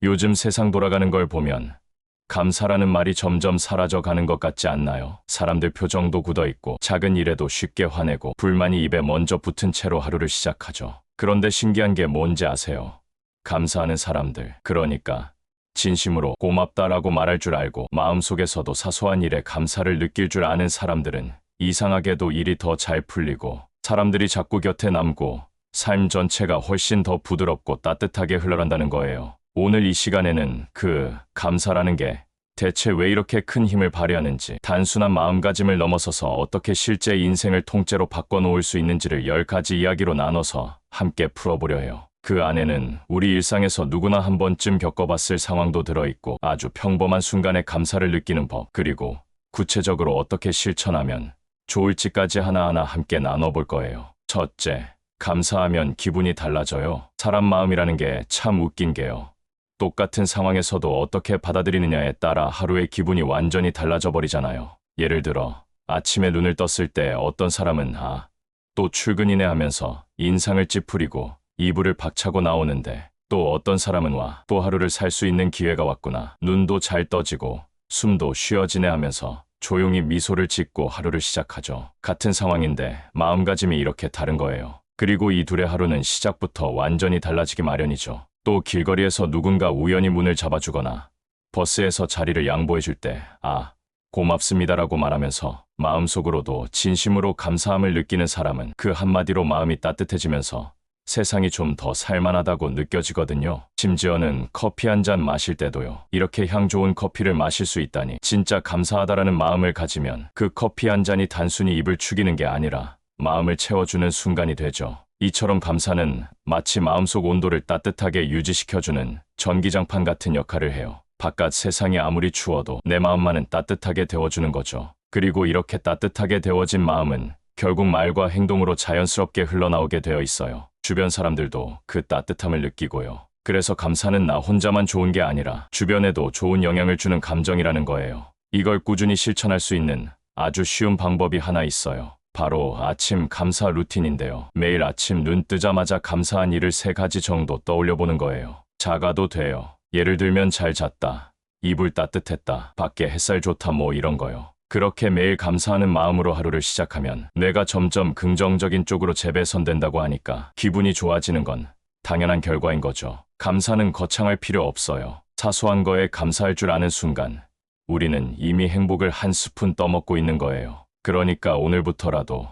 요즘 세상 돌아가는 걸 보면 감사라는 말이 점점 사라져 가는 것 같지 않나요? 사람들 표정도 굳어있고 작은 일에도 쉽게 화내고 불만이 입에 먼저 붙은 채로 하루를 시작하죠. 그런데 신기한 게 뭔지 아세요? 감사하는 사람들, 그러니까 진심으로 고맙다라고 말할 줄 알고 마음속에서도 사소한 일에 감사를 느낄 줄 아는 사람들은 이상하게도 일이 더 잘 풀리고 사람들이 자꾸 곁에 남고 삶 전체가 훨씬 더 부드럽고 따뜻하게 흘러간다는 거예요. 오늘 이 시간에는 감사라는 게 대체 왜 이렇게 큰 힘을 발휘하는지, 단순한 마음가짐을 넘어서서 어떻게 실제 인생을 통째로 바꿔놓을 수 있는지를 10가지 이야기로 나눠서 함께 풀어보려 해요. 그 안에는 우리 일상에서 누구나 한 번쯤 겪어봤을 상황도 들어있고 아주 평범한 순간에 감사를 느끼는 법, 그리고 구체적으로 어떻게 실천하면 좋을지까지 하나하나 함께 나눠볼 거예요. 첫째, 감사하면 기분이 달라져요. 사람 마음이라는 게 참 웃긴 게요. 똑같은 상황에서도 어떻게 받아들이느냐에 따라 하루의 기분이 완전히 달라져 버리잖아요. 예를 들어 아침에 눈을 떴을 때 어떤 사람은 또 출근이네 하면서 인상을 찌푸리고 이불을 박차고 나오는데, 또 어떤 사람은 또 하루를 살 수 있는 기회가 왔구나, 눈도 잘 떠지고 숨도 쉬어지네 하면서 조용히 미소를 짓고 하루를 시작하죠. 같은 상황인데 마음가짐이 이렇게 다른 거예요. 그리고 이 둘의 하루는 시작부터 완전히 달라지기 마련이죠. 또 길거리에서 누군가 우연히 문을 잡아주거나 버스에서 자리를 양보해줄 때 고맙습니다라고 말하면서 마음속으로도 진심으로 감사함을 느끼는 사람은 그 한마디로 마음이 따뜻해지면서 세상이 좀 더 살만하다고 느껴지거든요. 심지어는 커피 한 잔 마실 때도요. 이렇게 향 좋은 커피를 마실 수 있다니, 진짜 감사하다라는 마음을 가지면 그 커피 한 잔이 단순히 입을 축이는 게 아니라 마음을 채워주는 순간이 되죠. 이처럼 감사는 마치 마음속 온도를 따뜻하게 유지시켜주는 전기장판 같은 역할을 해요. 바깥 세상이 아무리 추워도 내 마음만은 따뜻하게 데워주는 거죠. 그리고 이렇게 따뜻하게 데워진 마음은 결국 말과 행동으로 자연스럽게 흘러나오게 되어 있어요. 주변 사람들도 그 따뜻함을 느끼고요. 그래서 감사는 나 혼자만 좋은 게 아니라 주변에도 좋은 영향을 주는 감정이라는 거예요. 이걸 꾸준히 실천할 수 있는 아주 쉬운 방법이 하나 있어요. 바로 아침 감사 루틴인데요. 매일 아침 눈 뜨자마자 감사한 일을 3가지 정도 떠올려 보는 거예요. 작아도 돼요. 예를 들면 잘 잤다, 이불 따뜻했다, 밖에 햇살 좋다, 이런 거요. 그렇게 매일 감사하는 마음으로 하루를 시작하면 뇌가 점점 긍정적인 쪽으로 재배선된다고 하니까 기분이 좋아지는 건 당연한 결과인 거죠. 감사는 거창할 필요 없어요. 사소한 거에 감사할 줄 아는 순간 우리는 이미 행복을 한 스푼 떠먹고 있는 거예요. 그러니까 오늘부터라도,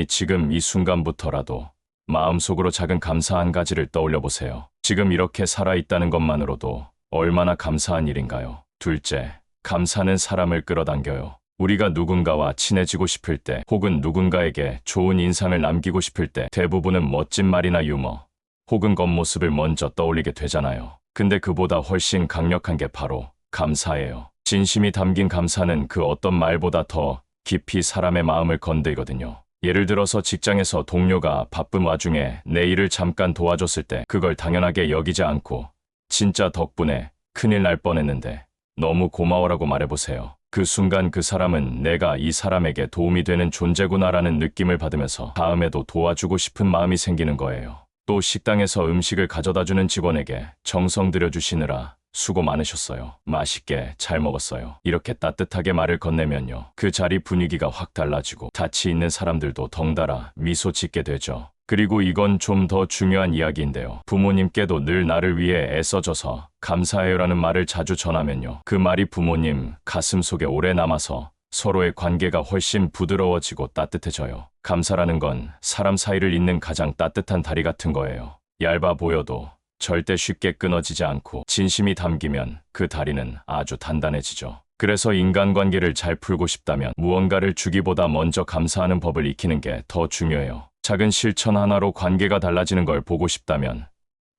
지금 이 순간부터라도 마음속으로 작은 감사 한 가지를 떠올려 보세요. 지금 이렇게 살아있다는 것만으로도 얼마나 감사한 일인가요? 둘째, 감사는 사람을 끌어당겨요. 우리가 누군가와 친해지고 싶을 때, 혹은 누군가에게 좋은 인상을 남기고 싶을 때 대부분은 멋진 말이나 유머, 혹은 겉모습을 먼저 떠올리게 되잖아요. 근데 그보다 훨씬 강력한 게 바로 감사예요. 진심이 담긴 감사는 그 어떤 말보다 더 깊이 사람의 마음을 건드리거든요. 예를 들어서 직장에서 동료가 바쁜 와중에 내 일을 잠깐 도와줬을 때 그걸 당연하게 여기지 않고 진짜 덕분에 큰일 날 뻔했는데 너무 고마워라고 말해보세요. 그 순간 그 사람은 내가 이 사람에게 도움이 되는 존재구나라는 느낌을 받으면서 다음에도 도와주고 싶은 마음이 생기는 거예요. 또 식당에서 음식을 가져다주는 직원에게 정성 들여주시느라 수고 많으셨어요. 맛있게 잘 먹었어요. 이렇게 따뜻하게 말을 건네면요, 그 자리 분위기가 확 달라지고 같이 있는 사람들도 덩달아 미소 짓게 되죠. 그리고 이건 좀 더 중요한 이야기인데요. 부모님께도 늘 나를 위해 애써줘서 감사해요라는 말을 자주 전하면요, 그 말이 부모님 가슴속에 오래 남아서 서로의 관계가 훨씬 부드러워지고 따뜻해져요. 감사라는 건 사람 사이를 잇는 가장 따뜻한 다리 같은 거예요. 얇아 보여도 절대 쉽게 끊어지지 않고 진심이 담기면 그 다리는 아주 단단해지죠. 그래서 인간관계를 잘 풀고 싶다면 무언가를 주기보다 먼저 감사하는 법을 익히는 게 더 중요해요. 작은 실천 하나로 관계가 달라지는 걸 보고 싶다면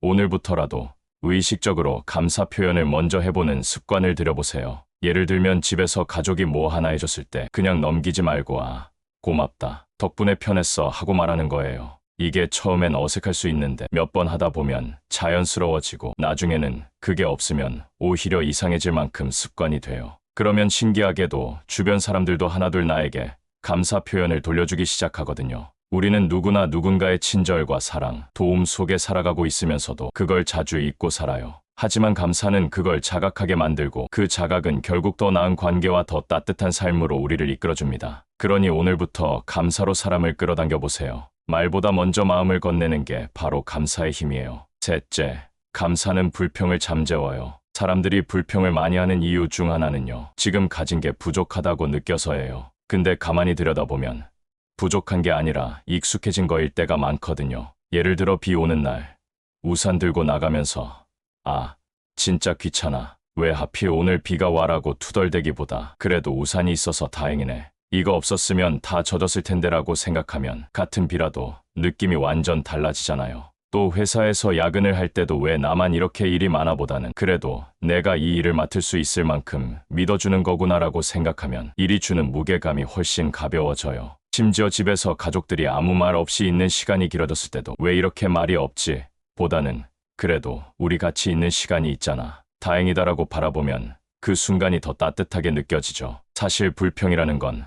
오늘부터라도 의식적으로 감사 표현을 먼저 해보는 습관을 들여보세요. 예를 들면 집에서 가족이 뭐 하나 해줬을 때 그냥 넘기지 말고 고맙다, 덕분에 편했어 하고 말하는 거예요. 이게 처음엔 어색할 수 있는데 몇 번 하다 보면 자연스러워지고 나중에는 그게 없으면 오히려 이상해질 만큼 습관이 돼요. 그러면 신기하게도 주변 사람들도 하나둘 나에게 감사 표현을 돌려주기 시작하거든요. 우리는 누구나 누군가의 친절과 사랑, 도움 속에 살아가고 있으면서도 그걸 자주 잊고 살아요. 하지만 감사는 그걸 자각하게 만들고 그 자각은 결국 더 나은 관계와 더 따뜻한 삶으로 우리를 이끌어줍니다. 그러니 오늘부터 감사로 사람을 끌어당겨 보세요. 말보다 먼저 마음을 건네는 게 바로 감사의 힘이에요. 셋째, 감사는 불평을 잠재워요. 사람들이 불평을 많이 하는 이유 중 하나는요, 지금 가진 게 부족하다고 느껴서예요. 근데 가만히 들여다보면 부족한 게 아니라 익숙해진 거일 때가 많거든요. 예를 들어 비 오는 날, 우산 들고 나가면서 아, 진짜 귀찮아. 왜 하필 오늘 비가 와라고 투덜대기보다 그래도 우산이 있어서 다행이네. 이거 없었으면 다 젖었을 텐데라고 생각하면 같은 비라도 느낌이 완전 달라지잖아요. 또 회사에서 야근을 할 때도 왜 나만 이렇게 일이 많아 보다는 그래도 내가 이 일을 맡을 수 있을 만큼 믿어주는 거구나라고 생각하면 일이 주는 무게감이 훨씬 가벼워져요. 심지어 집에서 가족들이 아무 말 없이 있는 시간이 길어졌을 때도 왜 이렇게 말이 없지? 보다는 그래도 우리 같이 있는 시간이 있잖아. 다행이다라고 바라보면 그 순간이 더 따뜻하게 느껴지죠. 사실 불평이라는 건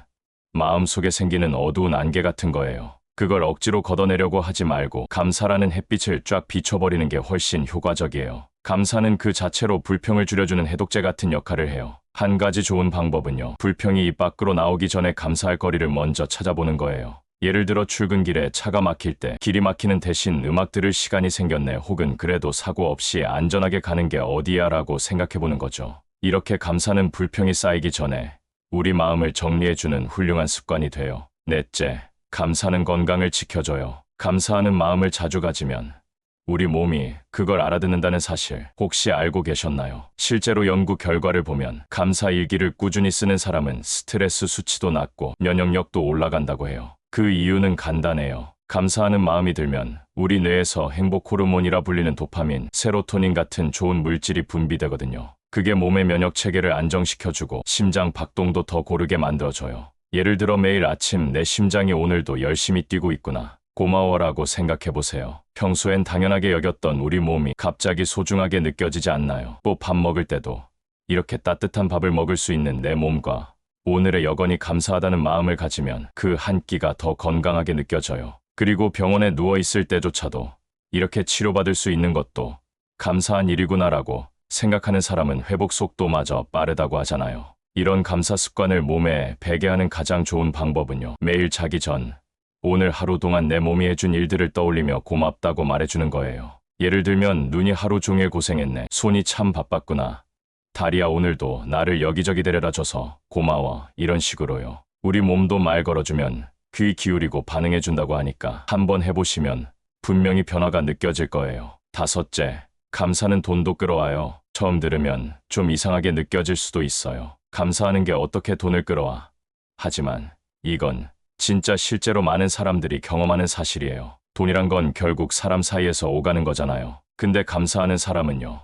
마음속에 생기는 어두운 안개 같은 거예요. 그걸 억지로 걷어내려고 하지 말고 감사라는 햇빛을 쫙 비춰버리는 게 훨씬 효과적이에요. 감사는 그 자체로 불평을 줄여주는 해독제 같은 역할을 해요. 한 가지 좋은 방법은요, 불평이 입 밖으로 나오기 전에 감사할 거리를 먼저 찾아보는 거예요. 예를 들어 출근길에 차가 막힐 때 길이 막히는 대신 음악 들을 시간이 생겼네, 혹은 그래도 사고 없이 안전하게 가는 게 어디야 라고 생각해보는 거죠. 이렇게 감사는 불평이 쌓이기 전에 우리 마음을 정리해주는 훌륭한 습관이 돼요. 넷째, 감사는 건강을 지켜줘요. 감사하는 마음을 자주 가지면 우리 몸이 그걸 알아듣는다는 사실 혹시 알고 계셨나요? 실제로 연구 결과를 보면 감사 일기를 꾸준히 쓰는 사람은 스트레스 수치도 낮고 면역력도 올라간다고 해요. 그 이유는 간단해요. 감사하는 마음이 들면 우리 뇌에서 행복 호르몬이라 불리는 도파민, 세로토닌 같은 좋은 물질이 분비되거든요. 그게 몸의 면역 체계를 안정시켜주고 심장 박동도 더 고르게 만들어줘요. 예를 들어 매일 아침 내 심장이 오늘도 열심히 뛰고 있구나, 고마워라고 생각해보세요. 평소엔 당연하게 여겼던 우리 몸이 갑자기 소중하게 느껴지지 않나요? 또 밥 먹을 때도 이렇게 따뜻한 밥을 먹을 수 있는 내 몸과 오늘의 여건이 감사하다는 마음을 가지면 그 한 끼가 더 건강하게 느껴져요. 그리고 병원에 누워있을 때조차도 이렇게 치료받을 수 있는 것도 감사한 일이구나라고 생각하는 사람은 회복 속도마저 빠르다고 하잖아요. 이런 감사 습관을 몸에 배게 하는 가장 좋은 방법은요, 매일 자기 전 오늘 하루 동안 내 몸이 해준 일들을 떠올리며 고맙다고 말해주는 거예요. 예를 들면 눈이 하루 종일 고생했네, 손이 참 바빴구나, 다리야 오늘도 나를 여기저기 데려다 줘서 고마워, 이런 식으로요. 우리 몸도 말 걸어주면 귀 기울이고 반응해준다고 하니까 한번 해보시면 분명히 변화가 느껴질 거예요. 다섯째, 감사는 돈도 끌어와요. 처음 들으면 좀 이상하게 느껴질 수도 있어요. 감사하는 게 어떻게 돈을 끌어와? 하지만 이건 진짜 실제로 많은 사람들이 경험하는 사실이에요. 돈이란 건 결국 사람 사이에서 오가는 거잖아요. 근데 감사하는 사람은요,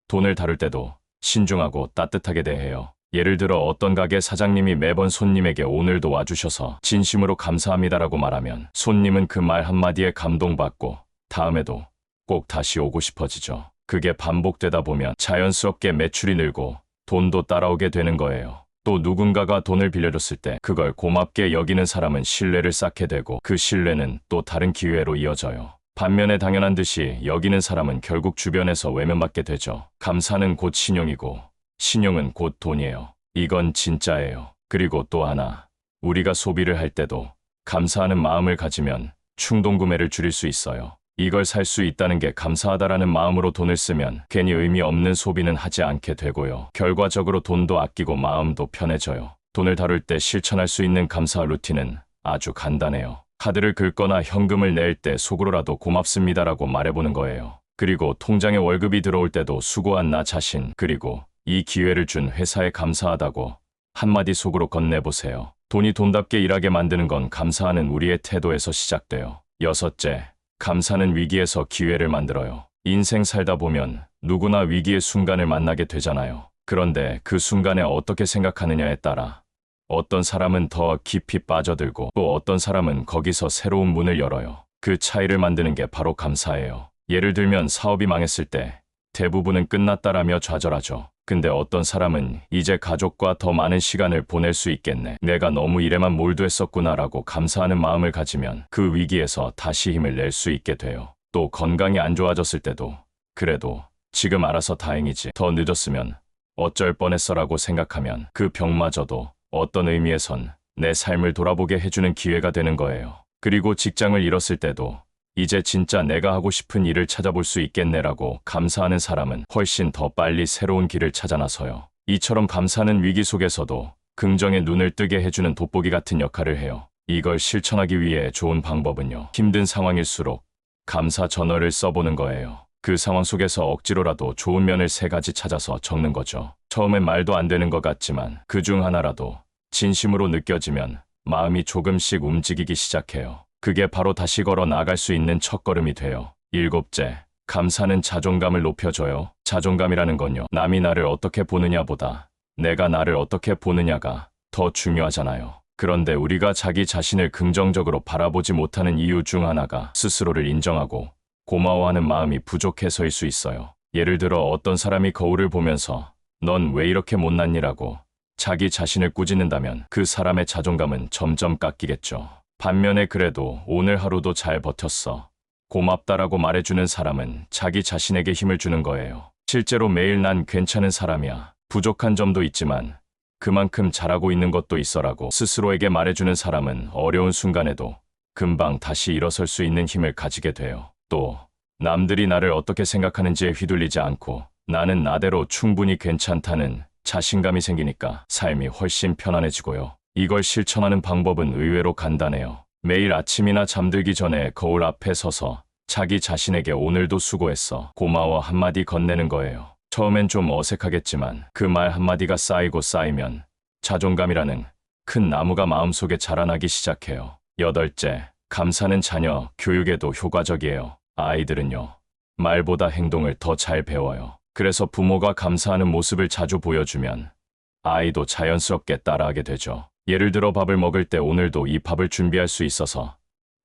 돈을 다룰 때도 신중하고 따뜻하게 대해요. 예를 들어 어떤 가게 사장님이 매번 손님에게 오늘도 와주셔서 진심으로 감사합니다라고 말하면 손님은 그 말 한마디에 감동받고 다음에도 꼭 다시 오고 싶어지죠. 그게 반복되다 보면 자연스럽게 매출이 늘고 돈도 따라오게 되는 거예요. 또 누군가가 돈을 빌려줬을 때 그걸 고맙게 여기는 사람은 신뢰를 쌓게 되고 그 신뢰는 또 다른 기회로 이어져요. 반면에 당연한 듯이 여기는 사람은 결국 주변에서 외면받게 되죠. 감사는 곧 신용이고 신용은 곧 돈이에요. 이건 진짜예요. 그리고 또 하나, 우리가 소비를 할 때도 감사하는 마음을 가지면 충동구매를 줄일 수 있어요. 이걸 살 수 있다는 게 감사하다라는 마음으로 돈을 쓰면 괜히 의미 없는 소비는 하지 않게 되고요. 결과적으로 돈도 아끼고 마음도 편해져요. 돈을 다룰 때 실천할 수 있는 감사 루틴은 아주 간단해요. 카드를 긁거나 현금을 낼 때 속으로라도 고맙습니다라고 말해보는 거예요. 그리고 통장에 월급이 들어올 때도 수고한 나 자신, 그리고 이 기회를 준 회사에 감사하다고 한마디 속으로 건네보세요. 돈이 돈답게 일하게 만드는 건 감사하는 우리의 태도에서 시작돼요. 여섯째, 감사는 위기에서 기회를 만들어요. 인생 살다 보면 누구나 위기의 순간을 만나게 되잖아요. 그런데 그 순간에 어떻게 생각하느냐에 따라 어떤 사람은 더 깊이 빠져들고 또 어떤 사람은 거기서 새로운 문을 열어요. 그 차이를 만드는 게 바로 감사예요. 예를 들면 사업이 망했을 때 대부분은 끝났다라며 좌절하죠. 근데 어떤 사람은 이제 가족과 더 많은 시간을 보낼 수 있겠네, 내가 너무 일에만 몰두했었구나라고 감사하는 마음을 가지면 그 위기에서 다시 힘을 낼 수 있게 돼요. 또 건강이 안 좋아졌을 때도 그래도 지금 알아서 다행이지. 더 늦었으면 어쩔 뻔했어라고 생각하면 그 병마저도 어떤 의미에선 내 삶을 돌아보게 해주는 기회가 되는 거예요. 그리고 직장을 잃었을 때도 이제 진짜 내가 하고 싶은 일을 찾아볼 수 있겠네라고 감사하는 사람은 훨씬 더 빨리 새로운 길을 찾아 나서요. 이처럼 감사는 위기 속에서도 긍정의 눈을 뜨게 해주는 돋보기 같은 역할을 해요. 이걸 실천하기 위해 좋은 방법은요. 힘든 상황일수록 감사 전어를 써보는 거예요. 그 상황 속에서 억지로라도 좋은 면을 3가지 찾아서 적는 거죠. 처음엔 말도 안 되는 것 같지만 그 중 하나라도 진심으로 느껴지면 마음이 조금씩 움직이기 시작해요. 그게 바로 다시 걸어 나갈 수 있는 첫걸음이 돼요. 7째, 감사는 자존감을 높여줘요. 자존감이라는 건요, 남이 나를 어떻게 보느냐보다 내가 나를 어떻게 보느냐가 더 중요하잖아요. 그런데 우리가 자기 자신을 긍정적으로 바라보지 못하는 이유 중 하나가 스스로를 인정하고 고마워하는 마음이 부족해서일 수 있어요. 예를 들어 어떤 사람이 거울을 보면서 넌 왜 이렇게 못났니라고 자기 자신을 꾸짖는다면 그 사람의 자존감은 점점 깎이겠죠. 반면에 그래도 오늘 하루도 잘 버텼어, 고맙다라고 말해주는 사람은 자기 자신에게 힘을 주는 거예요. 실제로 매일 난 괜찮은 사람이야, 부족한 점도 있지만 그만큼 잘하고 있는 것도 있어라고 스스로에게 말해주는 사람은 어려운 순간에도 금방 다시 일어설 수 있는 힘을 가지게 돼요. 또 남들이 나를 어떻게 생각하는지에 휘둘리지 않고 나는 나대로 충분히 괜찮다는 자신감이 생기니까 삶이 훨씬 편안해지고요. 이걸 실천하는 방법은 의외로 간단해요. 매일 아침이나 잠들기 전에 거울 앞에 서서 자기 자신에게 오늘도 수고했어, 고마워 한마디 건네는 거예요. 처음엔 좀 어색하겠지만 그 말 한마디가 쌓이고 쌓이면 자존감이라는 큰 나무가 마음속에 자라나기 시작해요. 8째, 감사는 자녀 교육에도 효과적이에요. 아이들은요, 말보다 행동을 더 잘 배워요. 그래서 부모가 감사하는 모습을 자주 보여주면 아이도 자연스럽게 따라하게 되죠. 예를 들어 밥을 먹을 때 오늘도 이 밥을 준비할 수 있어서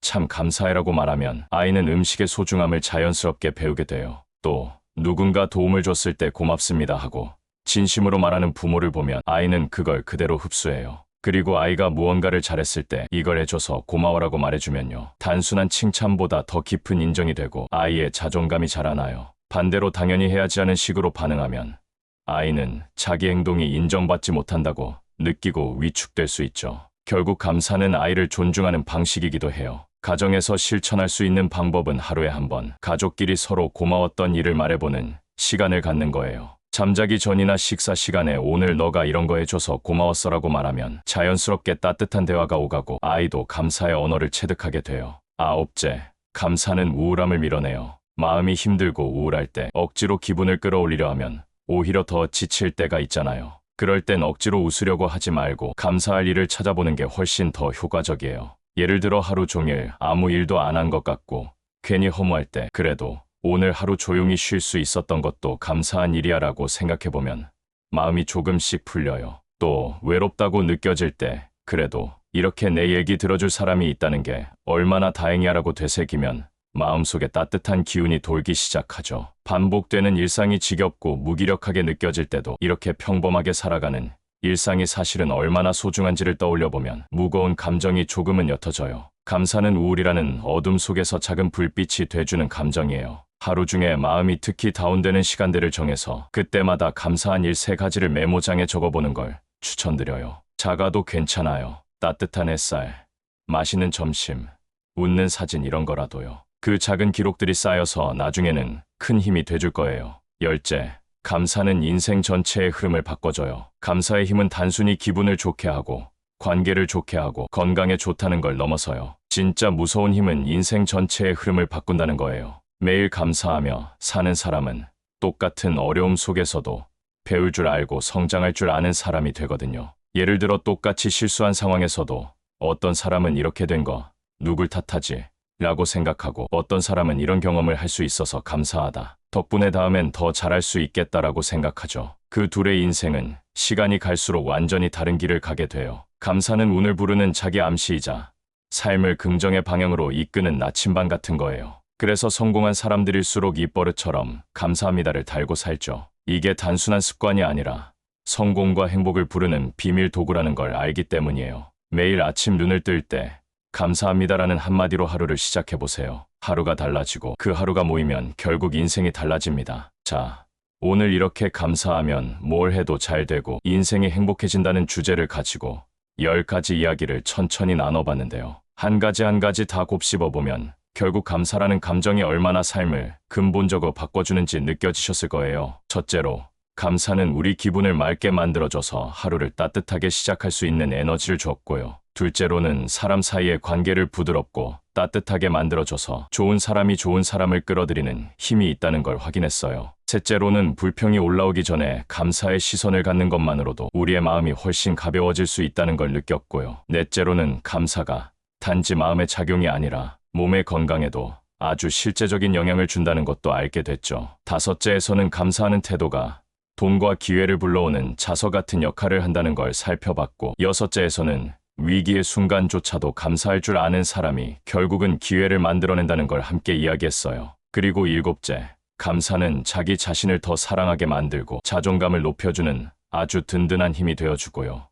참 감사해라고 말하면 아이는 음식의 소중함을 자연스럽게 배우게 돼요. 또 누군가 도움을 줬을 때 고맙습니다 하고 진심으로 말하는 부모를 보면 아이는 그걸 그대로 흡수해요. 그리고 아이가 무언가를 잘했을 때 이걸 해줘서 고마워라고 말해주면요, 단순한 칭찬보다 더 깊은 인정이 되고 아이의 자존감이 자라나요. 반대로 당연히 해야지 하는 식으로 반응하면 아이는 자기 행동이 인정받지 못한다고 느끼고 위축될 수 있죠. 결국 감사는 아이를 존중하는 방식이기도 해요. 가정에서 실천할 수 있는 방법은 하루에 한 번 가족끼리 서로 고마웠던 일을 말해보는 시간을 갖는 거예요. 잠자기 전이나 식사 시간에 오늘 너가 이런 거 해줘서 고마웠어라고 말하면 자연스럽게 따뜻한 대화가 오가고 아이도 감사의 언어를 체득하게 돼요. 9째, 감사는 우울함을 밀어내요. 마음이 힘들고 우울할 때 억지로 기분을 끌어올리려 하면 오히려 더 지칠 때가 있잖아요. 그럴 땐 억지로 웃으려고 하지 말고 감사할 일을 찾아보는 게 훨씬 더 효과적이에요. 예를 들어 하루 종일 아무 일도 안 한 것 같고 괜히 허무할 때 그래도 오늘 하루 조용히 쉴 수 있었던 것도 감사한 일이야 라고 생각해보면 마음이 조금씩 풀려요. 또 외롭다고 느껴질 때 그래도 이렇게 내 얘기 들어줄 사람이 있다는 게 얼마나 다행이야 라고 되새기면 마음속에 따뜻한 기운이 돌기 시작하죠. 반복되는 일상이 지겹고 무기력하게 느껴질 때도 이렇게 평범하게 살아가는 일상이 사실은 얼마나 소중한지를 떠올려보면 무거운 감정이 조금은 옅어져요. 감사는 우울이라는 어둠 속에서 작은 불빛이 돼주는 감정이에요. 하루 중에 마음이 특히 다운되는 시간대를 정해서 그때마다 감사한 일 3가지를 메모장에 적어보는 걸 추천드려요. 작아도 괜찮아요. 따뜻한 햇살, 맛있는 점심, 웃는 사진 이런 거라도요. 그 작은 기록들이 쌓여서 나중에는 큰 힘이 돼줄 거예요. 10째, 감사는 인생 전체의 흐름을 바꿔줘요. 감사의 힘은 단순히 기분을 좋게 하고 관계를 좋게 하고 건강에 좋다는 걸 넘어서요. 진짜 무서운 힘은 인생 전체의 흐름을 바꾼다는 거예요. 매일 감사하며 사는 사람은 똑같은 어려움 속에서도 배울 줄 알고 성장할 줄 아는 사람이 되거든요. 예를 들어 똑같이 실수한 상황에서도 어떤 사람은 이렇게 된 거 누굴 탓하지? 라고 생각하고 어떤 사람은 이런 경험을 할 수 있어서 감사하다, 덕분에 다음엔 더 잘할 수 있겠다라고 생각하죠. 그 둘의 인생은 시간이 갈수록 완전히 다른 길을 가게 돼요. 감사는 운을 부르는 자기 암시이자 삶을 긍정의 방향으로 이끄는 나침반 같은 거예요. 그래서 성공한 사람들일수록 이 버릇처럼 감사합니다를 달고 살죠. 이게 단순한 습관이 아니라 성공과 행복을 부르는 비밀 도구라는 걸 알기 때문이에요. 매일 아침 눈을 뜰 때 감사합니다라는 한마디로 하루를 시작해보세요. 하루가 달라지고 그 하루가 모이면 결국 인생이 달라집니다. 자, 오늘 이렇게 감사하면 뭘 해도 잘 되고 인생이 행복해진다는 주제를 가지고 10가지 이야기를 천천히 나눠봤는데요. 한 가지 한 가지 다 곱씹어보면 결국 감사라는 감정이 얼마나 삶을 근본적으로 바꿔주는지 느껴지셨을 거예요. 첫째로, 감사는 우리 기분을 맑게 만들어줘서 하루를 따뜻하게 시작할 수 있는 에너지를 줬고요. 둘째로는 사람 사이의 관계를 부드럽고 따뜻하게 만들어줘서 좋은 사람이 좋은 사람을 끌어들이는 힘이 있다는 걸 확인했어요. 셋째로는 불평이 올라오기 전에 감사의 시선을 갖는 것만으로도 우리의 마음이 훨씬 가벼워질 수 있다는 걸 느꼈고요. 넷째로는 감사가 단지 마음의 작용이 아니라 몸의 건강에도 아주 실제적인 영향을 준다는 것도 알게 됐죠. 다섯째에서는 감사하는 태도가 돈과 기회를 불러오는 자서 같은 역할을 한다는 걸 살펴봤고, 여섯째에서는 위기의 순간조차도 감사할 줄 아는 사람이 결국은 기회를 만들어낸다는 걸 함께 이야기했어요. 그리고 일곱째, 감사는 자기 자신을 더 사랑하게 만들고 자존감을 높여주는 아주 든든한 힘이 되어주고요.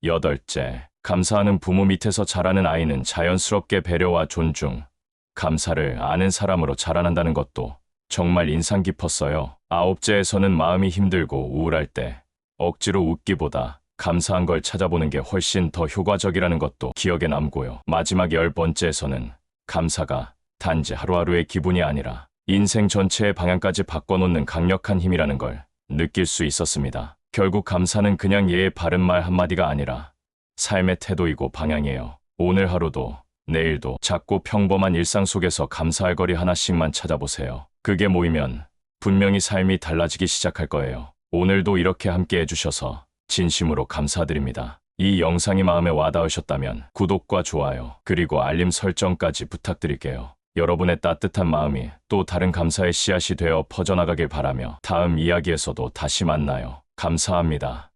여덟째, 감사하는 부모 밑에서 자라는 아이는 자연스럽게 배려와 존중, 감사를 아는 사람으로 자라난다는 것도 정말 인상 깊었어요. 아홉째에서는 마음이 힘들고 우울할 때 억지로 웃기보다 감사한 걸 찾아보는 게 훨씬 더 효과적이라는 것도 기억에 남고요. 마지막 10번째에서는 감사가 단지 하루하루의 기분이 아니라 인생 전체의 방향까지 바꿔놓는 강력한 힘이라는 걸 느낄 수 있었습니다. 결국 감사는 그냥 예의 바른 말 한마디가 아니라 삶의 태도이고 방향이에요. 오늘 하루도 내일도 작고 평범한 일상 속에서 감사할 거리 하나씩만 찾아보세요. 그게 모이면 분명히 삶이 달라지기 시작할 거예요. 오늘도 이렇게 함께 해주셔서 진심으로 감사드립니다. 이 영상이 마음에 와닿으셨다면 구독과 좋아요, 그리고 알림 설정까지 부탁드릴게요. 여러분의 따뜻한 마음이 또 다른 감사의 씨앗이 되어 퍼져나가길 바라며 다음 이야기에서도 다시 만나요. 감사합니다.